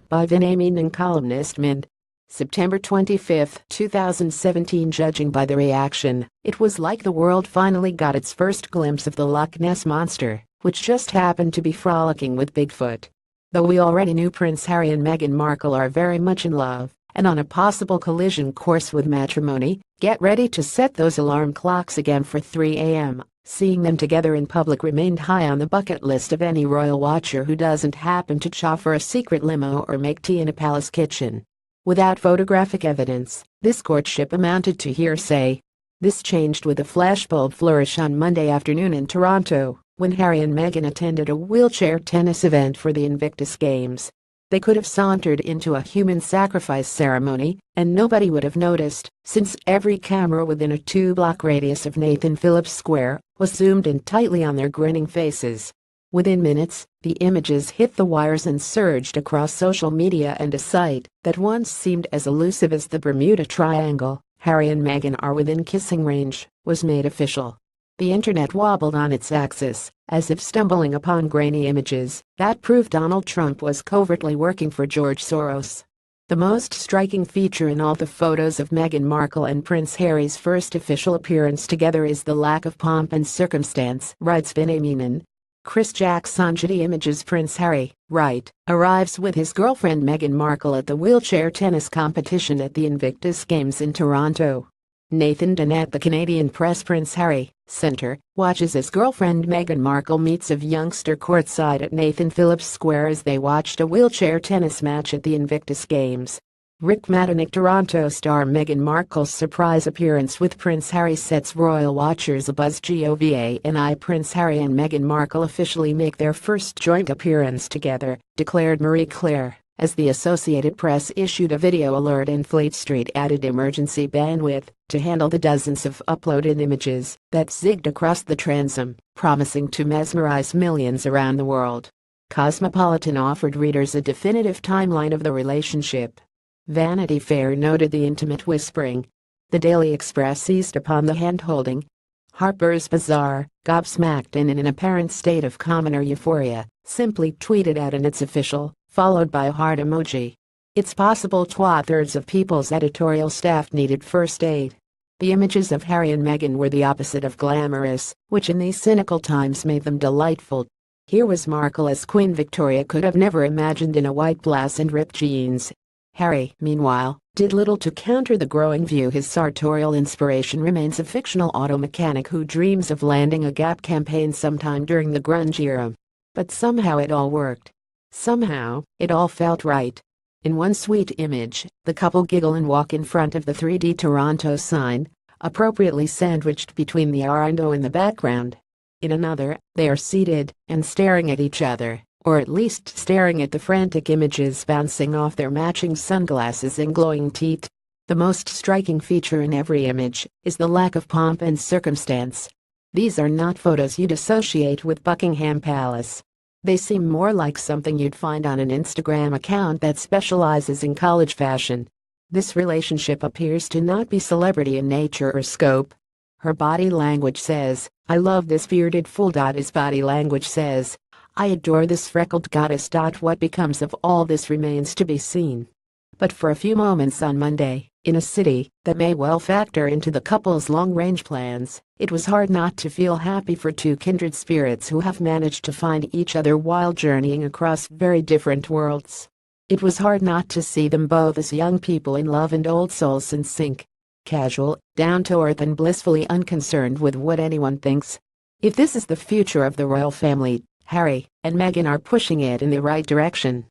by Vinay MenonColumnistMon. September 25, 2017. Judging by the reaction, it was like the world finally got its first glimpse of the Loch Ness Monster, which just happened to be frolicking with Bigfoot. Though we already knew Prince Harry and Meghan Markle are very much in love, and on a possible collision course with matrimony, get ready to set those alarm clocks again for 3 a.m. Seeing them together in public remained high on the bucket list of any royal watcher who doesn't happen to chauffeur a secret limo or make tea in a palace kitchen. Without photographic evidence, this courtship amounted to hearsay. This changed with a flashbulb flourish on Monday afternoon in Toronto, when Harry and Meghan attended a wheelchair tennis event for the Invictus Games. They could have sauntered into a human sacrifice ceremony, and nobody would have noticed, since every camera within a 2-block radius of Nathan Phillips Square was zoomed in tightly on their grinning faces. Within minutes, the images hit the wires and surged across social media, and a site that once seemed as elusive as the Bermuda Triangle, "Harry and Meghan are within kissing range," was made official. The internet wobbled on its axis, as if stumbling upon grainy images that proved Donald Trump was covertly working for George Soros. The most striking feature in all the photos of Meghan Markle and Prince Harry's first official appearance together is the lack of pomp and circumstance, writes Vinay Menon. Chris Jacksonjity images Prince Harry, right, arrives with his girlfriend Meghan Markle at the wheelchair tennis competition at the Invictus Games in Toronto. Nathan Dunn at the Canadian Press Prince Harry Centre watches his girlfriend Meghan Markle meets a youngster courtside at Nathan Phillips Square as they watched a wheelchair tennis match at the Invictus Games. Rick Matanick Toronto star Meghan Markle's surprise appearance with Prince Harry sets royal watchers abuzz. GOVANI Prince Harry and Meghan Markle officially make their first joint appearance together, declared Marie Claire, as the Associated Press issued a video alert and Fleet Street added emergency bandwidth to handle the dozens of uploaded images that zigged across the transom, promising to mesmerize millions around the world. Cosmopolitan offered readers a definitive timeline of the relationship. Vanity Fair noted the intimate whispering. The Daily Express seized upon the hand-holding. Harper's Bazaar, gobsmacked and in an apparent state of commoner euphoria, simply tweeted out in its official, followed by a heart emoji. It's possible 2/3 of People's editorial staff needed first aid. The images of Harry and Meghan were the opposite of glamorous, which in these cynical times made them delightful. Here was Markle as Queen Victoria could have never imagined in a white blouse and ripped jeans. Harry, meanwhile, did little to counter the growing view his sartorial inspiration remains a fictional auto mechanic who dreams of landing a Gap campaign sometime during the grunge era. But somehow it all worked. Somehow, it all felt right. In one sweet image, the couple giggle and walk in front of the 3D Toronto sign, appropriately sandwiched between the R and O in the background. In another, they are seated and staring at each other, or at least staring at the frantic images bouncing off their matching sunglasses and glowing teeth. The most striking feature in every image is the lack of pomp and circumstance. These are not photos you'd associate with Buckingham Palace. They seem more like something you'd find on an Instagram account that specializes in college fashion. This relationship appears to not be celebrity in nature or scope. Her body language says, "I love this bearded fool." His body language says, "I adore this freckled goddess." What becomes of all this remains to be seen. But for a few moments on Monday, in a city that may well factor into the couple's long-range plans, it was hard not to feel happy for two kindred spirits who have managed to find each other while journeying across very different worlds. It was hard not to see them both as young people in love and old souls in sync. Casual, down-to-earth and blissfully unconcerned with what anyone thinks. If this is the future of the royal family, Harry and Meghan are pushing it in the right direction.